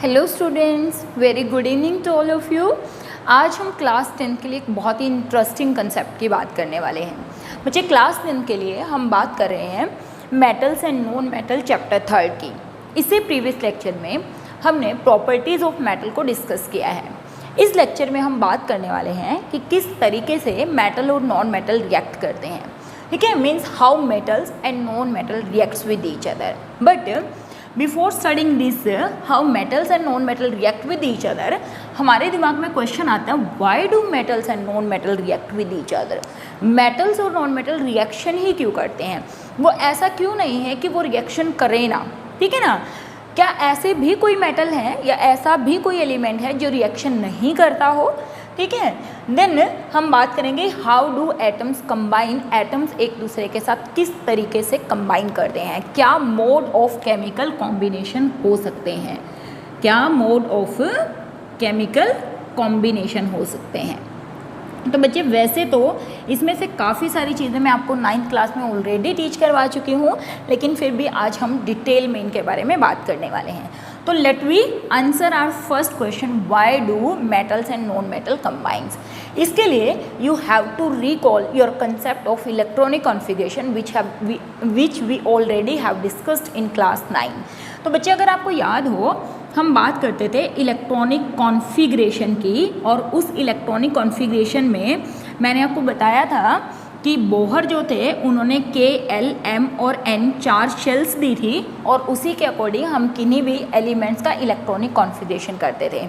Hello students, very good evening to all of you. आज हम class 10 के लिए एक बहुत ही इंटरेस्टिंग कंसेप्ट की बात करने वाले हैं। बच्चे, क्लास 10 के लिए हम बात कर रहे हैं metals and non metal chapter 3 की। इससे प्रीवियस लेक्चर में हमने प्रॉपर्टीज़ ऑफ मेटल को डिस्कस किया है। इस लेक्चर में हम बात करने वाले हैं कि किस तरीके से मेटल और नॉन मेटल रिएक्ट करते हैं। ठीक है, means how metals and non metal reacts with each other. But before studying this how metals and non metal react with each other, हमारे दिमाग में क्वेश्चन आता है, why do metals and non metal react with each other. Metals और non metal reaction ही क्यों करते हैं? वो ऐसा क्यों नहीं है कि वो रिएक्शन करें ना, ठीक है ना। क्या ऐसे भी कोई मेटल है या ऐसा भी कोई एलिमेंट है जो रिएक्शन नहीं करता हो? ठीक है, देन हम बात करेंगे how do atoms combine. Atoms एक दूसरे के साथ किस तरीके से कंबाइन करते हैं, क्या मोड ऑफ केमिकल कॉम्बिनेशन हो सकते हैं, क्या मोड ऑफ केमिकल कॉम्बिनेशन हो सकते हैं। तो बच्चे, वैसे तो इसमें से काफ़ी सारी चीज़ें मैं आपको 9th क्लास में ऑलरेडी टीच करवा चुकी हूँ, लेकिन फिर भी आज हम डिटेल में इनके बारे में बात करने वाले हैं। तो let we answer our first question, why do metals and non metal combines. इसके लिए you have to recall your concept of electronic configuration which we already have discussed in class 9। तो बच्चे, अगर आपको याद हो, हम बात करते थे इलेक्ट्रॉनिक कॉन्फ़िगरेशन की, और उस इलेक्ट्रॉनिक कॉन्फ़िगरेशन में मैंने आपको बताया था कि बोहर जो थे उन्होंने K, L, M और N 4 शेल्स दी थी, और उसी के अकॉर्डिंग हम किन्हीं भी एलिमेंट्स का इलेक्ट्रॉनिक कॉन्फ़िगरेशन करते थे।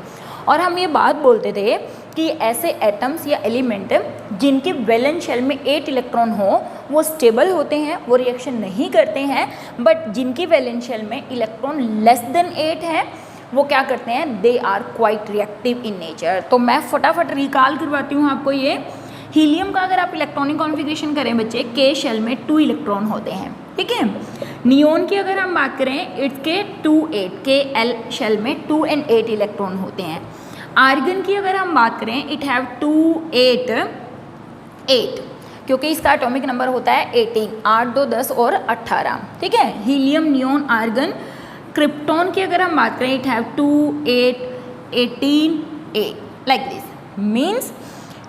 और हम ये बात बोलते थे कि ऐसे एटम्स या एलिमेंट जिनके वैलेंस शेल में 8 इलेक्ट्रॉन हो वो स्टेबल होते हैं, वो रिएक्शन नहीं करते हैं। बट जिनकी वैलेंस शेल में इलेक्ट्रॉन लेस देन 8 है वो क्या करते हैं, they are quite reactive in nature. तो मैं फटाफट रिकॉल करवाती हूँ आपको। ये हीलियम का अगर आप इलेक्ट्रॉनिक कॉन्फ़िगरेशन करें बच्चे, K शेल में 2 इलेक्ट्रॉन होते हैं, ठीक है। नियोन की अगर हम बात करें, इट्स के 2, 8, K, L शेल में 2 and 8 इलेक्ट्रॉन होते हैं। आर्गन की अगर हम बात करें, इट हैव 2, 8, 8, क्योंकि इसका एटॉमिक नंबर होता है 18, 8, 2, 10 और 18, ठीक है। Helium, neon, argon. क्रिप्टॉन की अगर हम बात करें, it have 2, 8, 18, 8 like this. Means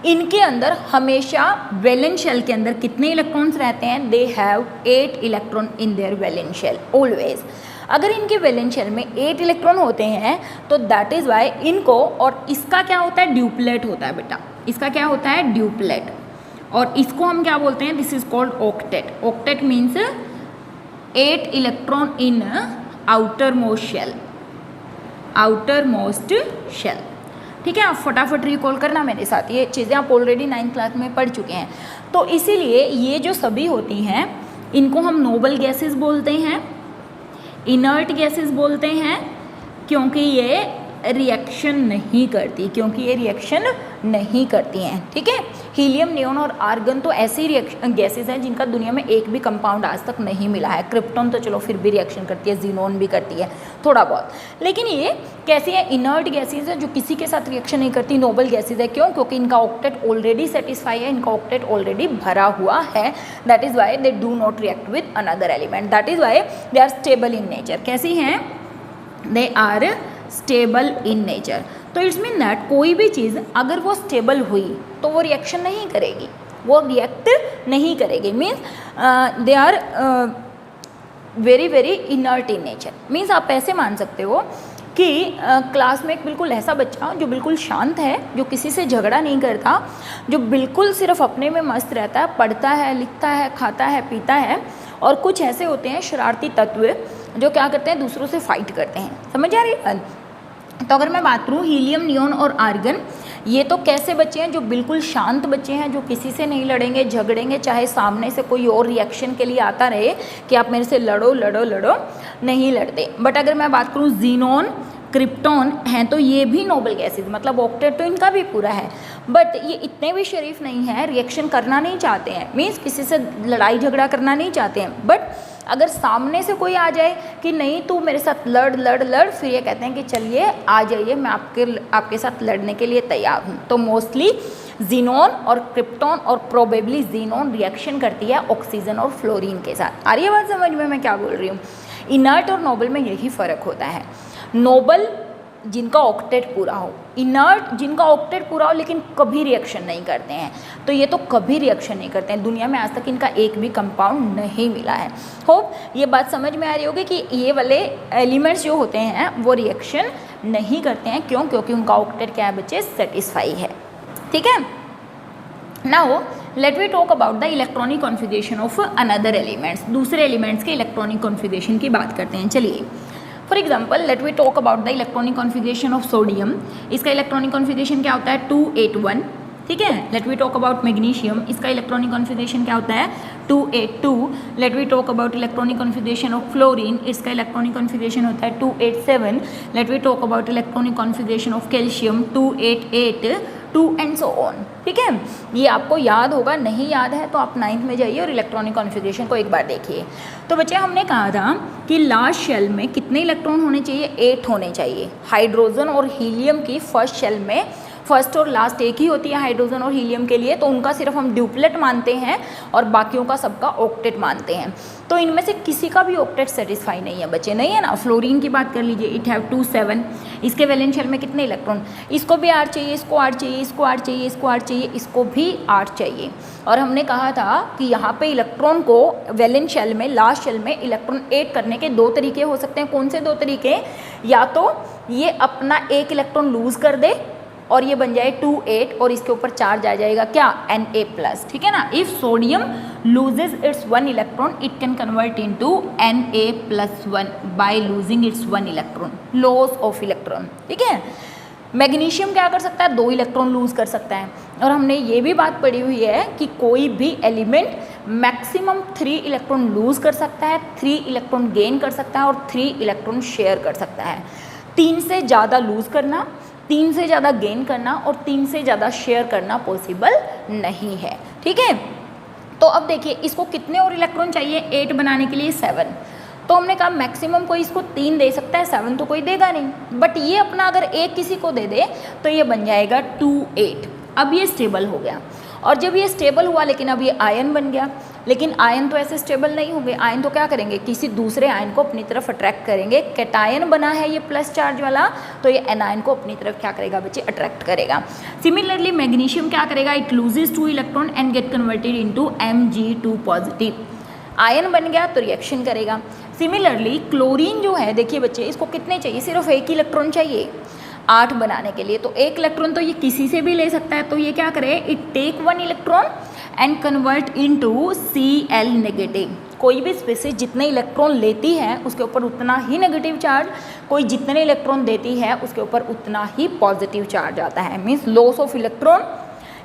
इनके अंदर हमेशा वैलेंस शेल के अंदर कितने इलेक्ट्रॉन्स रहते हैं, they have 8 electron in their valence shell always. अगर इनके वैलेंस शेल में 8 इलेक्ट्रॉन होते हैं तो दैट इज़ वाई इनको, और इसका क्या होता है, ड्यूप्लेट होता है बेटा, इसका क्या होता है, ड्यूप्लेट। और इसको हम क्या बोलते हैं, this is called octet. Octet means 8 electron in outer most shell, outer most shell, ठीक है। आप फटाफट रिकॉल करना मेरे साथ, ये चीज़ें आप ऑलरेडी 9th क्लास में पढ़ चुके हैं। तो इसीलिए ये जो सभी होती हैं इनको हम नोबल गैसेस बोलते हैं, इनर्ट गैसेस बोलते हैं, क्योंकि ये रिएक्शन नहीं करती, क्योंकि ये रिएक्शन नहीं करती हैं, ठीक है। हीलियम, नियोन और आर्गन तो ऐसी रिएक्शन गैसेस हैं जिनका दुनिया में एक भी कंपाउंड आज तक नहीं मिला है। क्रिप्टॉन तो चलो फिर भी रिएक्शन करती है, जीनोन भी करती है थोड़ा बहुत, लेकिन ये कैसी है, इनर्ट गैसेस है जो किसी के साथ रिएक्शन नहीं करती, नोबल गैसेस है। क्यों? क्योंकि इनका ऑक्टेट ऑलरेडी सेटिस्फाई है, इनका ऑक्टेट ऑलरेडी भरा हुआ है। That is why they do not react with another element, that is why they are stable in nature. कैसी हैं? They are stable in nature. तो इट्स मीन दैट कोई भी चीज़ अगर वो स्टेबल हुई तो वो रिएक्शन नहीं करेगी, वो रिएक्ट नहीं करेगी। Means they are very very inert in nature. Means आप ऐसे मान सकते हो कि क्लास में एक बिल्कुल ऐसा बच्चा जो बिल्कुल शांत है, जो किसी से झगड़ा नहीं करता, जो बिल्कुल सिर्फ अपने में मस्त रहता है, पढ़ता है, लिखता है, खाता है, पीता है। और कुछ ऐसे होते हैं शरारती तत्व जो क्या करते हैं, दूसरों से फाइट करते हैं। समझ आ रही है? तो अगर मैं बात करूँ हीलियम, नियोन और आर्गन, ये तो कैसे बच्चे हैं, जो बिल्कुल शांत बच्चे हैं, जो किसी से नहीं लड़ेंगे झगड़ेंगे, चाहे सामने से कोई और रिएक्शन के लिए आता रहे कि आप मेरे से लड़ो लड़ो लड़ो, नहीं लड़ते। बट अगर मैं बात करूँ जीनोन, क्रिप्टॉन हैं, तो ये भी नोबल गैसेस, मतलब ऑक्टेट तो इनका भी पूरा है, बट ये इतने भी शरीफ नहीं है, रिएक्शन करना नहीं चाहते हैं, मीन्स किसी से लड़ाई झगड़ा करना नहीं चाहते हैं। बट अगर सामने से कोई आ जाए कि नहीं तू मेरे साथ लड़ लड़ लड़, फिर ये कहते हैं कि चलिए आ जाइए, मैं आपके साथ लड़ने के लिए तैयार हूँ। तो मोस्टली जीनोन और क्रिप्टॉन और प्रोबेबली जीनोन रिएक्शन करती है ऑक्सीजन और फ्लोरीन के साथ। आ रही है बात समझ में मैं क्या बोल रही हूँ? इनर्ट और नोबल में यही फ़र्क होता है। नोबल जिनका ऑक्टेट पूरा हो, इनर्ट जिनका ऑक्टेट पूरा हो लेकिन कभी रिएक्शन नहीं करते हैं, तो ये तो कभी रिएक्शन नहीं करते हैं, दुनिया में आज तक इनका एक भी कंपाउंड नहीं मिला है। होप ये बात समझ में आ रही होगी कि ये वाले एलिमेंट्स जो होते हैं वो रिएक्शन नहीं करते हैं। क्यों? क्योंकि उनका ऑक्टेट क्या है बच्चे, सेटिस्फाई है। ठीक है, now let we talk about the electronic configuration of another elements. दूसरे एलिमेंट्स के इलेक्ट्रॉनिक कॉन्फ़िगरेशन की बात करते हैं। चलिए, for example let we talk about the electronic configuration of sodium. इसका इलेक्ट्रॉनिक कॉन्फ़िगरेशन क्या होता है, 281। ठीक है, let we talk about magnesium, इसका इलेक्ट्रॉनिक कॉन्फ़िगरेशन क्या होता है, 282। Let we talk about electronic configuration of fluorine, इसका इलेक्ट्रॉनिक कॉन्फ़िगरेशन होता है 287। Let we talk about electronic configuration of calcium, 288, 2 and so on. ठीक है, ये आपको याद होगा, नहीं याद है तो आप 9th में जाइए और इलेक्ट्रॉनिक कॉन्फ़िगरेशन को एक बार देखिए। तो बच्चे हमने कहा था कि लास्ट शेल में कितने इलेक्ट्रॉन होने चाहिए, 8 होने चाहिए। हाइड्रोजन और हीलियम की फर्स्ट शेल में फर्स्ट और लास्ट एक ही होती है हाइड्रोजन और हीलियम के लिए, तो उनका सिर्फ हम ड्यूप्लेट मानते हैं और बाकियों का सबका ऑक्टेट मानते हैं। तो इनमें से किसी का भी ऑक्टेट सेटिस्फाई नहीं है बच्चे, नहीं है ना। फ्लोरीन की बात कर लीजिए, इट हैव 27, इसके वैलेंस शेल में कितने इलेक्ट्रॉन, इसको भी 8 चाहिए, इसको 8 चाहिए, इसको 8 चाहिए, इसको 8 चाहिए, इसको भी 8 चाहिए। और हमने कहा था कि यहाँ पे इलेक्ट्रॉन को वैलेंस शेल में, लास्ट शेल में इलेक्ट्रॉन 8 करने के 2 तरीके हो सकते हैं। कौन से 2 तरीके, या तो ये अपना 1 इलेक्ट्रॉन लूज़ कर दे और ये बन जाए 28 और इसके ऊपर चार्ज आ जाएगा क्या, Na+। ठीक है ना, if sodium loses it's 1 electron it can convert into Na+1 by losing its 1 electron, loss of electron. ठीक है, मैग्नीशियम क्या कर सकता है, 2 इलेक्ट्रॉन लूज कर सकता है। और हमने ये भी बात पढ़ी हुई है कि कोई भी एलिमेंट मैक्सिमम 3 इलेक्ट्रॉन लूज कर सकता है, 3 इलेक्ट्रॉन गेन कर सकता है और 3 इलेक्ट्रॉन शेयर कर सकता है। 3 से ज़्यादा लूज करना, 3 से ज़्यादा गेन करना और 3 से ज़्यादा शेयर करना पॉसिबल नहीं है। ठीक है, तो अब देखिए इसको कितने और इलेक्ट्रॉन चाहिए 8 बनाने के लिए, 7। तो हमने कहा मैक्सिमम कोई इसको 3 दे सकता है, 7 तो कोई देगा नहीं। बट ये अपना अगर 1 किसी को दे दे तो ये बन जाएगा 28। अब ये स्टेबल हो गया, और जब ये स्टेबल हुआ लेकिन अब ये आयन बन गया, लेकिन आयन तो ऐसे स्टेबल नहीं होंगे। आयन तो क्या करेंगे, किसी दूसरे आयन को अपनी तरफ अट्रैक्ट करेंगे। कैटायन बना है ये प्लस चार्ज वाला, तो ये एनायन को अपनी तरफ क्या करेगा बच्चे, अट्रैक्ट करेगा। सिमिलरली मैग्नीशियम क्या करेगा, it loses 2 electron and get converted into Mg2 positive. Ion बन गया तो रिएक्शन करेगा। सिमिलरली क्लोरीन जो है, देखिए बच्चे इसको कितने चाहिए, सिर्फ 1 इलेक्ट्रॉन चाहिए 8 बनाने के लिए। तो 1 इलेक्ट्रॉन तो ये किसी से भी ले सकता है, तो ये क्या करे, it take 1 electron and convert into Cl negative. कोई भी स्पीसीज जितने इलेक्ट्रॉन लेती है उसके ऊपर उतना ही नेगेटिव चार्ज, कोई जितने इलेक्ट्रॉन देती है उसके ऊपर उतना ही पॉजिटिव चार्ज आता है। मीन्स लॉस ऑफ इलेक्ट्रॉन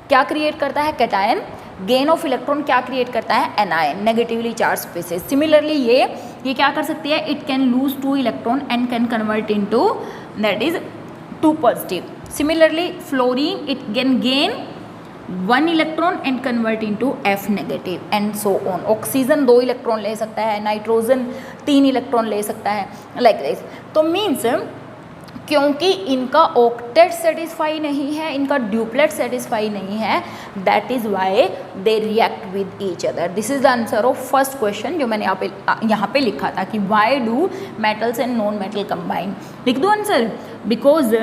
क्या क्रिएट करता है, कैटायन। गेन ऑफ इलेक्ट्रॉन क्या क्रिएट करता है, anion, negatively charge species. Similarly ये क्या कर सकती है, it can lose 2 electron and can convert into that is 2 positive. Similarly fluorine, it can gain 1 electron and convert into F negative and so on. Oxygen 2 electron ले सकता है, nitrogen 3 electron ले सकता है, लाइक दिस। तो means क्योंकि इनका octet satisfy नहीं है, इनका ड्यूप्लेट सेटिस्फाई नहीं है, that is why they react with each other. This is the answer of first question जो मैंने यहाँ पे लिखा था कि why do metals and non metal combine. लिख दो answer, because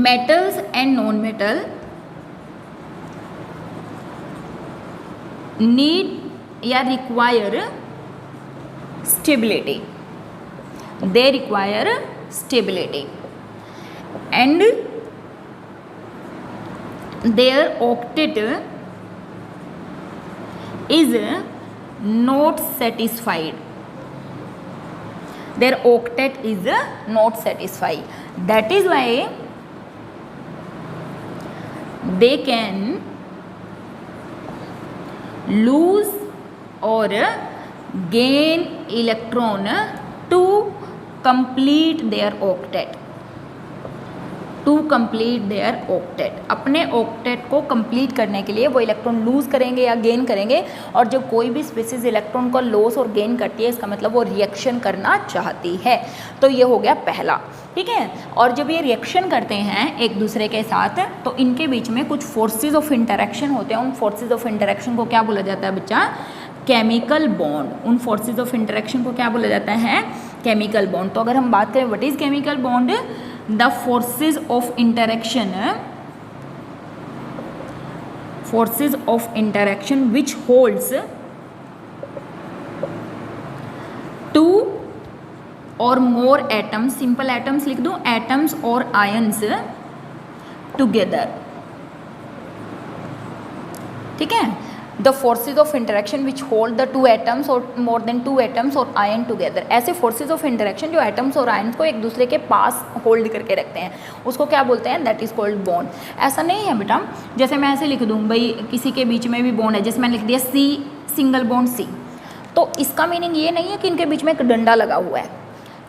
metals and non-metal need या require stability. They require stability and their octet is not satisfied. Their octet is not satisfied. That is why they can lose or gain electron to complete their octet. To complete their octet, अपने octet को complete करने के लिए वो electron lose करेंगे या gain करेंगे। और जब कोई भी स्पीसीज इलेक्ट्रॉन को लॉस और गेन करती है इसका मतलब वो रिएक्शन करना चाहती है। तो ये हो गया पहला, ठीक है। और जब ये रिएक्शन करते हैं एक दूसरे के साथ तो इनके बीच में कुछ फोर्सेज ऑफ इंटरेक्शन होते हैं। उन फोर्सेज ऑफ इंटरेक्शन को क्या बोला जाता है बच्चा, केमिकल बॉन्ड। उन फोर्सेज ऑफ इंटरेक्शन को क्या बोला जाता है, केमिकल बॉन्ड। तो अगर हम बात करें what is chemical bond, the forces of interaction which holds two or more atoms, simple atoms लिख दूं, एटम्स और आयंस टुगेदर, ठीक है। The forces of interaction which hold the two atoms और मोर देन टू एटम्स और ion together, ऐसे forces of interaction जो atoms और आयन को एक दूसरे के पास होल्ड करके रखते हैं, उसको क्या बोलते हैं, दैट इज कॉल्ड बॉन्ड। ऐसा नहीं है बेटा, जैसे मैं ऐसे लिख दूँ भाई किसी के बीच में भी बॉन्ड है, जैसे मैंने लिख दिया सी, सिंगल बॉन्ड सी, तो इसका मीनिंग ये नहीं है कि इनके बीच में एक डंडा लगा हुआ है।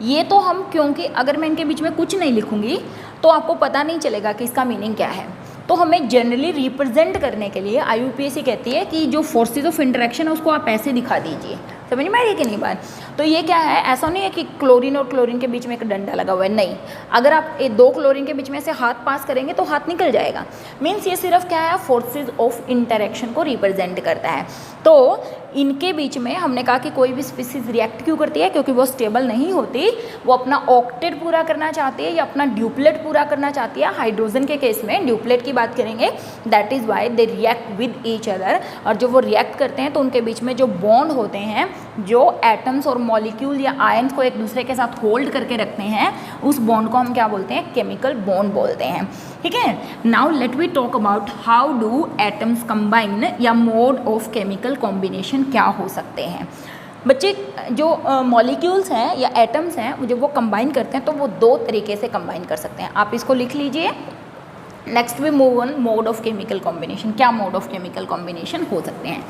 ये तो हम, क्योंकि अगर मैं इनके बीच में कुछ नहीं लिखूंगी तो आपको पता नहीं चलेगा कि इसका मीनिंग क्या है। तो हमें जनरली रिप्रेजेंट करने के लिए IUPAC कहती है कि जो फोर्सेज ऑफ इंटरेक्शन है उसको आप ऐसे दिखा दीजिए। समझ में आ रही है कि नहीं बात? तो ये क्या है, ऐसा नहीं है कि क्लोरीन और क्लोरीन के बीच में एक डंडा लगा हुआ है, नहीं। अगर आप दो क्लोरीन के बीच में से हाथ पास करेंगे तो हाथ निकल जाएगा। मीन्स ये सिर्फ क्या है, फोर्सेज ऑफ इंटरेक्शन को रिप्रेजेंट करता है। तो इनके बीच में हमने कहा कि कोई भी स्पीसीज रिएक्ट क्यों करती है, क्योंकि वो स्टेबल नहीं होती, वो अपना ऑक्टेट पूरा करना चाहती है या अपना ड्यूप्लेट पूरा करना चाहती है। हाइड्रोजन के केस में ड्यूप्लेट की बात करेंगे, that is why they react with each other. और जब वो रिएक्ट करते हैं तो उनके बीच में जो बॉन्ड होते हैं, जो एटम्स और मॉलिक्यूल या आयंस को एक दूसरे के साथ होल्ड करके रखते हैं, उस बॉन्ड को हम क्या बोलते हैं, केमिकल बॉन्ड बोलते हैं। ठीक है, now let we talk about how do atoms combine, या मोड ऑफ केमिकल कॉम्बिनेशन क्या हो सकते हैं। बच्चे जो मॉलिक्यूल्स हैं या एटम्स हैं, जब वो कंबाइन करते हैं तो वो दो तरीके से कंबाइन कर सकते हैं। आप इसको लिख लीजिए। Next we move on mode of chemical combination. क्या मोड ऑफ केमिकल कॉम्बिनेशन हो सकते हैं?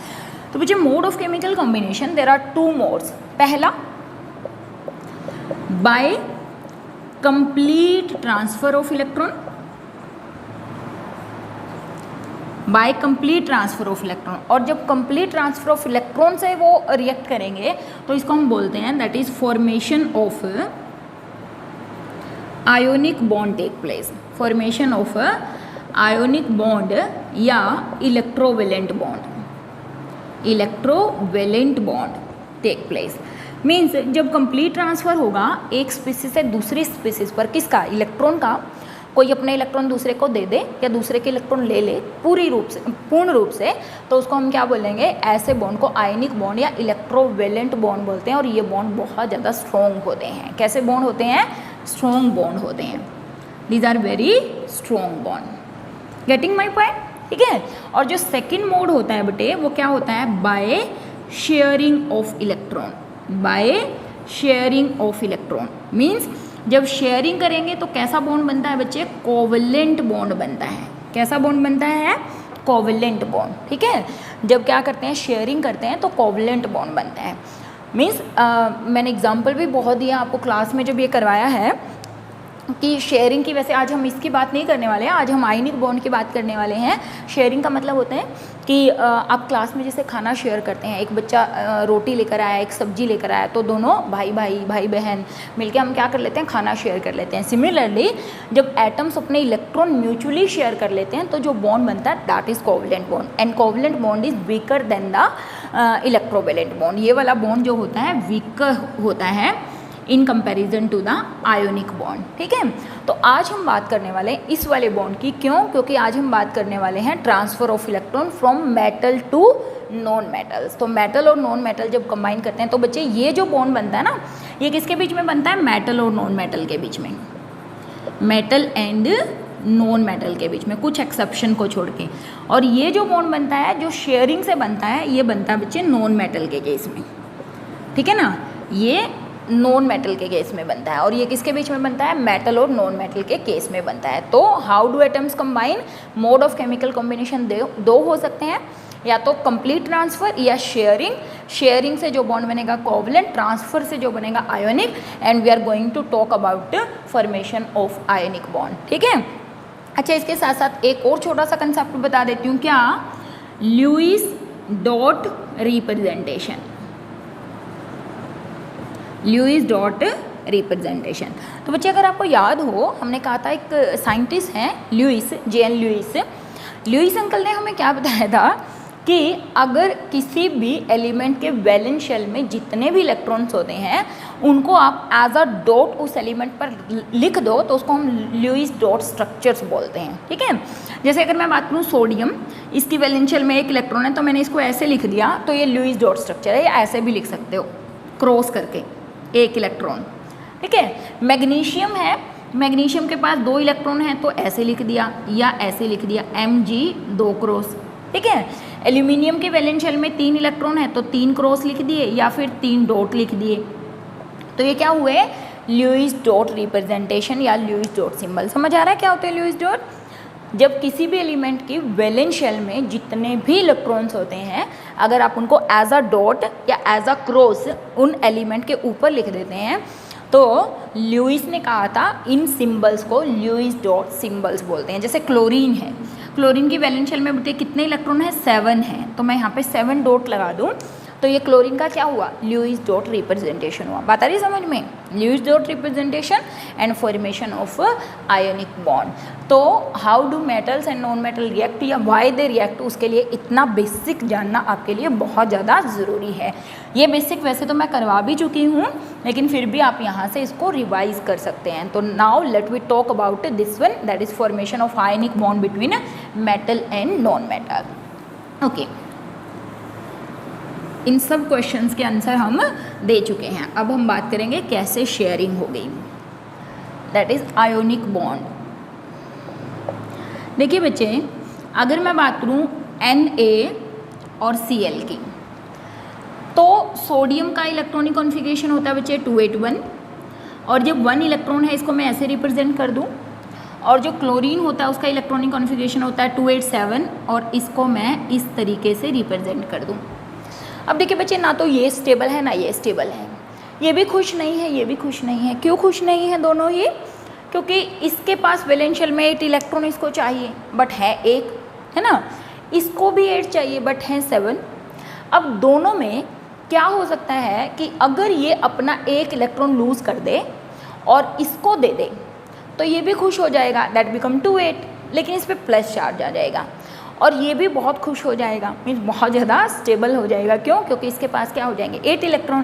तो बच्चे mode of chemical combination there are two modes. पहला, by complete transfer of electron, by complete transfer of electron. और जब कंप्लीट ट्रांसफर ऑफ इलेक्ट्रॉन से वो रिएक्ट करेंगे तो इसको हम बोलते हैं that is formation of ionic bond take place. Formation of ionic bond या electrovalent bond, electrovalent bond take place. Means जब कंप्लीट ट्रांसफर होगा एक स्पीसीज से दूसरी स्पीसीज पर, किसका, इलेक्ट्रॉन का, कोई अपने इलेक्ट्रॉन दूसरे को दे दे या दूसरे के इलेक्ट्रॉन ले ले पूर्ण रूप से, तो उसको हम क्या बोलेंगे, ऐसे बॉन्ड को आयनिक बॉन्ड या इलेक्ट्रोवेलेंट बॉन्ड बोलते हैं। और ये बॉन्ड बहुत ज़्यादा स्ट्रॉन्ग होते हैं। कैसे बॉन्ड होते हैं? स्ट्रॉन्ग बॉन्ड होते हैं। These are very strong bond. Getting my point? ठीक है। और जो सेकेंड मोड होता है बेटे, वो क्या होता है, by sharing of electron. By sharing of electron means जब शेयरिंग करेंगे तो कैसा बॉन्ड बनता है बच्चे, कोवेलेंट बॉन्ड बनता है। कैसा बॉन्ड बनता है? Covalent bond. ठीक है, जब क्या करते हैं, शेयरिंग करते हैं तो कोवेलेंट बॉन्ड बनता है। मीन्स मैंने एग्जांपल भी बहुत दिया आपको क्लास में जब ये करवाया है कि शेयरिंग की। वैसे आज हम इसकी बात नहीं करने वाले हैं, आज हम आयनिक बॉन्ड की बात करने वाले हैं। शेयरिंग का मतलब होता है कि आप क्लास में जैसे खाना शेयर करते हैं, एक बच्चा रोटी लेकर आया, एक सब्जी लेकर आया, तो दोनों भाई बहन मिलके हम क्या कर लेते हैं, खाना शेयर कर लेते हैं। सिमिलरली जब एटम्स अपने इलेक्ट्रॉन म्यूचुअली शेयर कर लेते हैं तो जो बॉन्ड बनता है that is covalent bond. And covalent bond is weaker than the electrovalent bond. ये वाला बॉन्ड जो होता है वीकर होता है in comparison to the ionic bond. ठीक है, तो आज हम बात करने वाले हैं इस वाले बॉन्ड की। क्यों? क्योंकि आज हम बात करने वाले हैं transfer of electron from metal to non metals. तो मेटल और नॉन मेटल जब कंबाइन करते हैं तो बच्चे ये जो बॉन्ड बनता है ना, ये किसके बीच में बनता है, मेटल और नॉन मेटल के बीच में, मेटल एंड नॉन मेटल के बीच में, कुछ एक्सेप्शन को छोड़ के। और ये जो बॉन्ड बनता है जो शेयरिंग से बनता है, ये बनता है बच्चे नॉन मेटल के केस में। ठीक है ना, ये नॉन मेटल के केस में बनता है। और ये किसके बीच में बनता है, मेटल और नॉन मेटल के केस में बनता है। तो how do atoms combine? Mode of chemical combination दो हो सकते हैं, या तो कंप्लीट ट्रांसफर या शेयरिंग। शेयरिंग से जो बॉन्ड बनेगा कोवेलेंट, ट्रांसफर से जो बनेगा ionic. And we are going to talk about formation of ionic bond. ठीक है। अच्छा, इसके साथ साथ एक और छोटा सा कंसेप्ट बता देती हूँ। क्या? Lewis dot representation. Lewis dot representation. तो बच्चे अगर आपको याद हो, हमने कहा था एक साइंटिस्ट हैं Lewis, J.N. Lewis. Lewis uncle ने हमें क्या बताया था कि अगर किसी भी एलिमेंट के वैलेंस शेल में जितने भी इलेक्ट्रॉन्स होते हैं उनको आप एज अ डॉट उस एलिमेंट पर लिख दो तो उसको हम ल्यूइस डॉट स्ट्रक्चर्स बोलते हैं, ठीक है। जैसे अगर मैं बात करूँ सोडियम, इसकी वैलेंशियल में 1 इलेक्ट्रॉन है तो मैंने इसको ऐसे लिख दिया तो ये ल्यूइस डॉट स्ट्रक्चर है, या ऐसे भी लिख सकते हो क्रॉस करके 1 इलेक्ट्रॉन, ठीक है। मैग्नीशियम है, मैग्नीशियम के पास 2 इलेक्ट्रॉन हैं तो ऐसे लिख दिया या ऐसे लिख दिया Mg 2 क्रॉस, ठीक है। एल्यूमिनियम के वैलेंशियल में 3 इलेक्ट्रॉन है तो 3 क्रॉस लिख दिए या फिर 3 डॉट लिख दिए, तो ये क्या हुए ल्यूइस डॉट रिप्रेजेंटेशन या ल्यूइस डॉट सिंबल। समझ आ रहा है क्या होता है ल्यूइस डॉट? जब किसी भी एलिमेंट की वैलेंशियल में जितने भी इलेक्ट्रॉन्स होते हैं अगर आप उनको एज अ डॉट या एज अ क्रॉस उन एलिमेंट के ऊपर लिख देते हैं तो ल्यूइस ने कहा था इन सिंबल्स को ल्यूइस डॉट सिंबल्स बोलते हैं। जैसे क्लोरीन है, क्लोरीन की वैलेंशियल में बेटे कितने इलेक्ट्रॉन है 7 है, तो मैं यहाँ पे 7 डॉट लगा दूँ तो ये क्लोरीन का क्या हुआ ल्यूइस डॉट रिप्रेजेंटेशन हुआ। बात आ रही समझ में? Lewis dot representation and formation of ionic bond. तो how do metals and non metal react या वाई दे रिएक्ट, उसके लिए इतना बेसिक जानना आपके लिए बहुत ज़्यादा ज़रूरी है। ये बेसिक वैसे तो मैं करवा भी चुकी हूँ लेकिन फिर भी आप यहाँ से इसको रिवाइज कर सकते हैं। तो now let we talk about this one, that is formation of ionic bond between metal and non metal. Okay, इन सब क्वेश्चंस के आंसर हम दे चुके हैं। अब हम बात करेंगे कैसे शेयरिंग हो गई, दैट इज़ आयोनिक बॉन्ड। देखिए बच्चे, अगर मैं बात करूँ Na और Cl की, तो सोडियम का इलेक्ट्रॉनिक कॉन्फ़िगरेशन होता है बच्चे 281, और जब 1 इलेक्ट्रॉन है इसको मैं ऐसे रिप्रेजेंट कर दूँ, और जो क्लोरीन होता है उसका इलेक्ट्रॉनिक कॉन्फ़िगरेशन होता है 287 और इसको मैं इस तरीके से रिप्रेजेंट कर दूँ। अब देखिए बच्चे, ना तो ये स्टेबल है ना ये स्टेबल है, ये भी खुश नहीं है ये भी खुश नहीं है। क्यों खुश नहीं है दोनों ये? क्योंकि इसके पास वैलेंशियल में 8 इलेक्ट्रॉन इसको चाहिए बट है 1, है ना, इसको भी 8 चाहिए बट है 7। अब दोनों में क्या हो सकता है कि अगर ये अपना 1 इलेक्ट्रॉन लूज़ कर दे और इसको दे दे तो ये भी खुश हो जाएगा, दैट बिकम 2 8, लेकिन इस पर प्लस चार्ज आ जाएगा और ये भी बहुत खुश हो जाएगा, मीन्स बहुत ज़्यादा स्टेबल हो जाएगा। क्यों? क्योंकि इसके पास क्या हो जाएंगे 8 इलेक्ट्रॉन।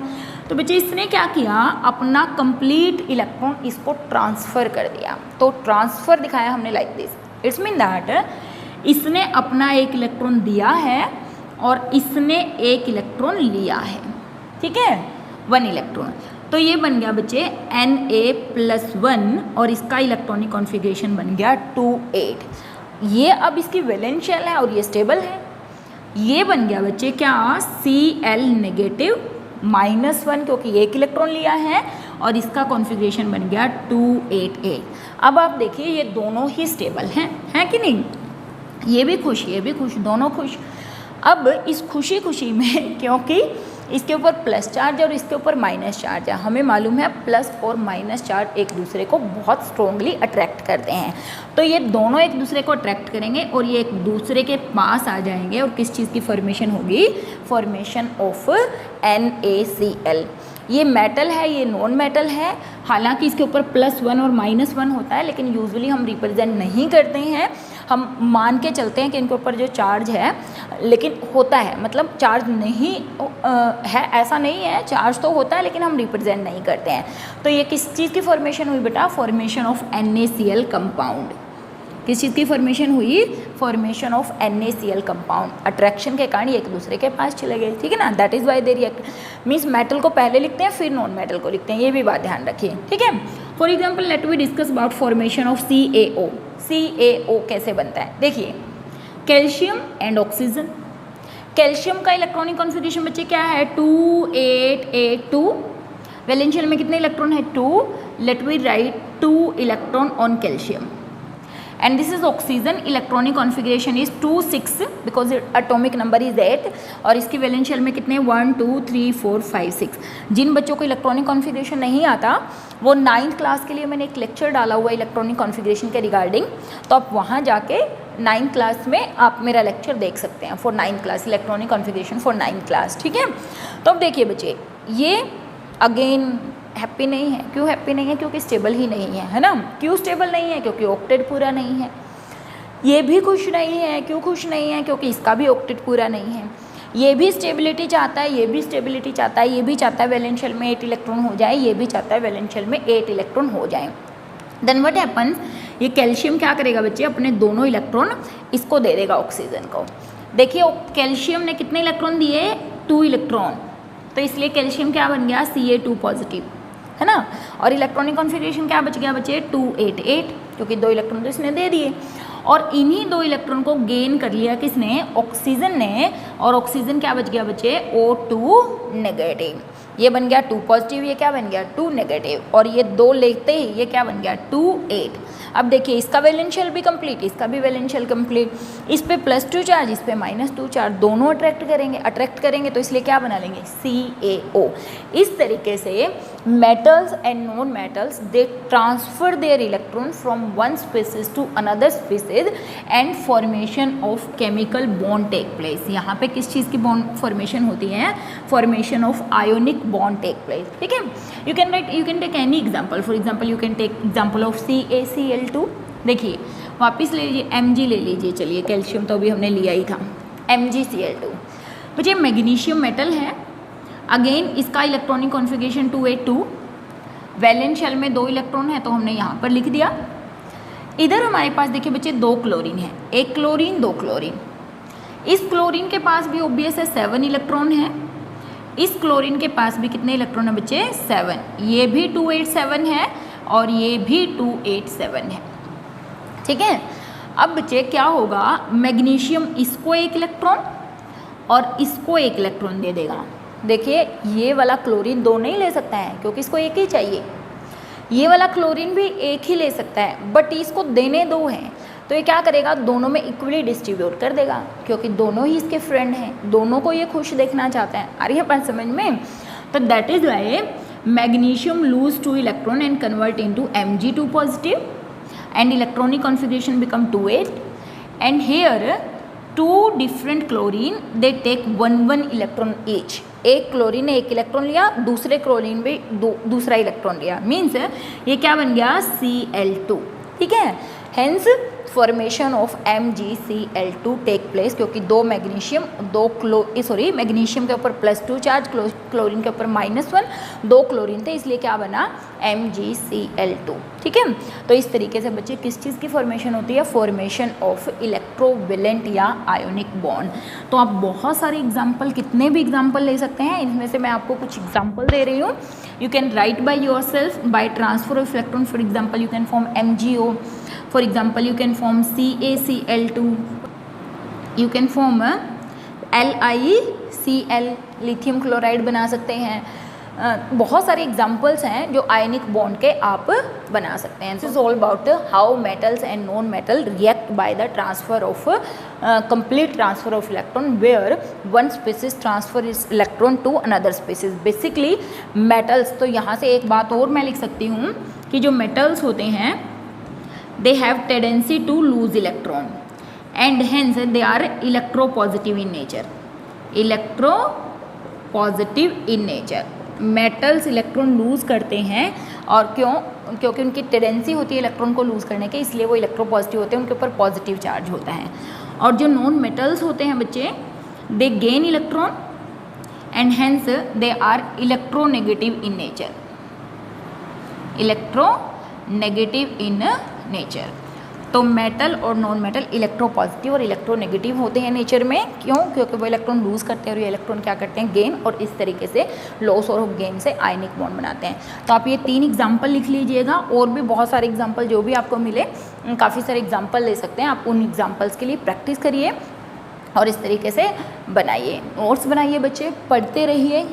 तो बच्चे इसने क्या किया, अपना कंप्लीट इलेक्ट्रॉन इसको ट्रांसफ़र कर दिया। तो ट्रांसफ़र दिखाया हमने like this, it's mean that इसने अपना 1 इलेक्ट्रॉन दिया है और इसने 1 इलेक्ट्रॉन लिया है, ठीक है, 1 इलेक्ट्रॉन। तो ये बन गया बच्चे Na+1 और इसका इलेक्ट्रॉनिक कॉन्फ़िगरेशन बन गया 2 8। ये अब इसकी वैलेंशियल है और ये स्टेबल है। ये बन गया बच्चे क्या, Cl- -1 क्योंकि 1 इलेक्ट्रॉन लिया है और इसका कॉन्फ़िगरेशन बन गया 2 8 8। अब आप देखिए ये दोनों ही स्टेबल हैं कि नहीं? ये भी खुश ये भी खुश, दोनों खुश। अब इस खुशी खुशी में क्योंकि इसके ऊपर प्लस चार्ज और इसके ऊपर माइनस चार्ज है, हमें मालूम है प्लस और माइनस चार्ज एक दूसरे को बहुत स्ट्रॉन्गली अट्रैक्ट करते हैं। तो ये दोनों एक दूसरे को अट्रैक्ट करेंगे और ये एक दूसरे के पास आ जाएंगे और किस चीज़ की फॉर्मेशन होगी, फॉर्मेशन ऑफ NaCl। ये मेटल है ये नॉन मेटल है, हालांकि इसके ऊपर +1 और -1 होता है लेकिन यूजुअली हम रिप्रेजेंट नहीं करते हैं, हम मान के चलते हैं कि इनके ऊपर जो चार्ज है, लेकिन होता है, मतलब चार्ज नहीं है ऐसा नहीं है, चार्ज तो होता है लेकिन हम रिप्रेजेंट नहीं करते हैं। तो ये किस चीज़ की फॉर्मेशन हुई बेटा, फॉर्मेशन ऑफ NaCl कंपाउंड। किस चीज़ की फॉर्मेशन हुई, formation of NaCl compound. Attraction के कारण ये एक दूसरे के पास चले गए, ठीक है ना, that is why they react. Means metal को पहले लिखते हैं फिर नॉन मेटल को लिखते हैं, ये भी बात ध्यान रखिए, ठीक है। For example let we discuss about formation of CaO। CaO कैसे बनता है, देखिए, कैल्शियम एंड ऑक्सीजन। कैल्शियम का इलेक्ट्रॉनिक कॉन्फ़िगरेशन बच्चे क्या है, 2 8 8 2। वैलेंशियल में कितने इलेक्ट्रॉन है, 2। Let we write 2 electron on calcium and this is oxygen, electronic configuration is 2 6 because atomic number is 8 और इसकी वैलेंशियल में कितने 1 2 3 4 5 6। जिन बच्चों को इलेक्ट्रॉनिक कॉन्फ़िगरेशन नहीं आता वो 9th क्लास के लिए मैंने एक लेक्चर डाला हुआ है इलेक्ट्रॉनिक कॉन्फ़िगरेशन के रिगार्डिंग, तो आप वहाँ जाके 9th क्लास में आप मेरा लेक्चर देख सकते हैं for 9th class, electronic configuration for 9th class, ठीक है। तो अब देखिए बच्चे, ये अगेन हैप्पी नहीं है। क्यों हैप्पी नहीं है, क्योंकि स्टेबल ही नहीं है ना। क्यों स्टेबल नहीं है, क्योंकि ऑक्टेट पूरा नहीं है। ये भी खुश नहीं है, क्यों खुश नहीं है, क्योंकि इसका भी ऑक्टेट पूरा नहीं है। ये भी स्टेबिलिटी चाहता है, ये भी स्टेबिलिटी चाहता है, ये भी चाहता है वैलेंस शेल में 8 इलेक्ट्रॉन हो जाए, ये भी चाहता है वैलेंस शेल में 8 इलेक्ट्रॉन हो जाए। देन व्हाट हैपन्स, ये कैल्शियम क्या करेगा बच्चे, अपने दोनों इलेक्ट्रॉन इसको दे देगा ऑक्सीजन को। देखिए कैल्शियम ने कितने इलेक्ट्रॉन दिए, 2 इलेक्ट्रॉन, तो इसलिए कैल्शियम क्या बन गया, Ca2 पॉजिटिव, है ना। और इलेक्ट्रॉनिक कॉन्फ़िगरेशन क्या बच गया बच्चे, 288, क्योंकि 2 इलेक्ट्रॉन तो इसने दे दिए। और इन्हीं 2 इलेक्ट्रॉन को गेन कर लिया किसने, ऑक्सीजन ने, और ऑक्सीजन क्या बच गया बच्चे, O2 नेगेटिव। ये बन गया 2 पॉजिटिव, ये क्या बन गया 2 नेगेटिव, और ये 2 लेते ही ये क्या बन गया 2 8। अब देखिए इसका वैलेंस शेल भी कंप्लीट, इसका भी वैलेंस शेल कंप्लीट, इस पे +2 चार्ज, इस पे -2 चार्ज, दोनों अट्रैक्ट करेंगे तो इसलिए क्या बना लेंगे, CaO। इस तरीके से metals and non metals they transfer their electron from one species to another species and formation of chemical bond take place. यहाँ पे किस चीज़ की बॉन्ड फॉर्मेशन होती है, formation of ionic bond take place, ठीक है। You can take any example, for example you can take example of CaCl2। देखिए वापस ले लीजिए, Mg ले लीजिए, चलिए कैल्शियम तो अभी हमने लिया ही था, MgCl2। मुझे मैग्नीशियम मेटल है, अगेन इसका इलेक्ट्रॉनिक कॉन्फ़िगरेशन 282, वैलेंस शेल में 2 इलेक्ट्रॉन है तो हमने यहाँ पर लिख दिया। इधर हमारे पास देखिए बच्चे 2 क्लोरीन है, 1 क्लोरीन 2 क्लोरीन। इस क्लोरीन के पास भी ऑब्वियस है 7 इलेक्ट्रॉन है, इस क्लोरीन के पास भी कितने इलेक्ट्रॉन है बच्चे, 7। ये भी 287 है और ये भी 287 है, ठीक है। अब बच्चे क्या होगा, मैग्नीशियम इसको 1 इलेक्ट्रॉन और इसको 1 इलेक्ट्रॉन दे देगा। देखिए ये वाला क्लोरीन 2 नहीं ले सकता है क्योंकि इसको 1 ही चाहिए, ये वाला क्लोरीन भी 1 ही ले सकता है, बट इसको देने 2 हैं, तो ये क्या करेगा, दोनों में इक्वली डिस्ट्रीब्यूट कर देगा, क्योंकि दोनों ही इसके फ्रेंड हैं, दोनों को ये खुश देखना चाहता है। आ रही है बात समझ में। तो that is why magnesium lose 2 electron and convert into Mg2 positive and electronic configuration become 2 8 and here 2 different chlorine they take 1 electron each. एक क्लोरीन ने 1 इलेक्ट्रॉन लिया, दूसरे क्लोरीन भी दूसरा इलेक्ट्रॉन लिया, मीन्स ये क्या बन गया, Cl2, ठीक है। Hence formation of MgCl2 take place, क्योंकि 2 मैग्नीशियम मैग्नीशियम के ऊपर +2 चार्ज, क्लोरीन के ऊपर -1, 2 क्लोरीन थे इसलिए क्या बना, MgCl2, ठीक है। तो इस तरीके से बच्चे किस चीज़ की फॉर्मेशन होती है, फॉर्मेशन ऑफ इलेक्ट्रोवेलेंट या आयोनिक बॉन्ड। तो आप बहुत सारे एग्जाम्पल, कितने भी एग्जाम्पल ले सकते हैं, इनमें से मैं आपको कुछ एग्जाम्पल दे रही हूँ। You can write by your self, by transfer of electron, for example you can form MgO, for example you can form CaCl2, you can form LiCl, lithium chloride बना सकते हैं। बहुत सारे एग्जाम्पल्स हैं जो आयनिक बॉन्ड के आप बना सकते हैं। This is all about how metals and non metal react by the transfer of complete transfer of electron where one species transfer is electron to another species. Basically metals, तो यहाँ से एक बात और मैं लिख सकती हूँ कि जो मेटल्स होते हैं they have tendency to lose electron and hence they are electropositive in nature, electropositive in nature। Metals electron lose करते हैं, और क्योंकि उनकी टेंडेंसी होती है इलेक्ट्रॉन को लूज़ करने के, इसलिए वो इलेक्ट्रोपॉजिटिव होते हैं, उनके ऊपर पॉजिटिव चार्ज होता है। और जो नॉन मेटल्स होते हैं बच्चे, they gain electron and hence they are electronegative in nature, electronegative in nature. तो मेटल और नॉन मेटल इलेक्ट्रोपॉजिटिव और इलेक्ट्रोनेगेटिव होते हैं नेचर में। क्यों? क्योंकि वो इलेक्ट्रॉन लूज़ करते हैं और ये इलेक्ट्रॉन क्या करते हैं, गेन, और इस तरीके से लॉस और गेन से आयनिक बॉन्ड बनाते हैं। तो आप ये 3 एग्जाम्पल लिख लीजिएगा, और भी बहुत सारे एग्जाम्पल जो भी आपको मिले, काफ़ी सारे एग्जाम्पल ले सकते हैं। आप उन एग्जाम्पल्स के लिए प्रैक्टिस करिए और इस तरीके से बनाइए, नोट्स बनाइए बच्चे, पढ़ते रहिए।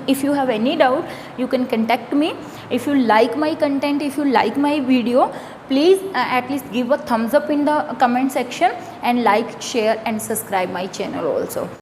If you have any doubt you can contact me. If you like my content, if you like my video, please at least give a thumbs up in the comment section and like, share and subscribe my channel also.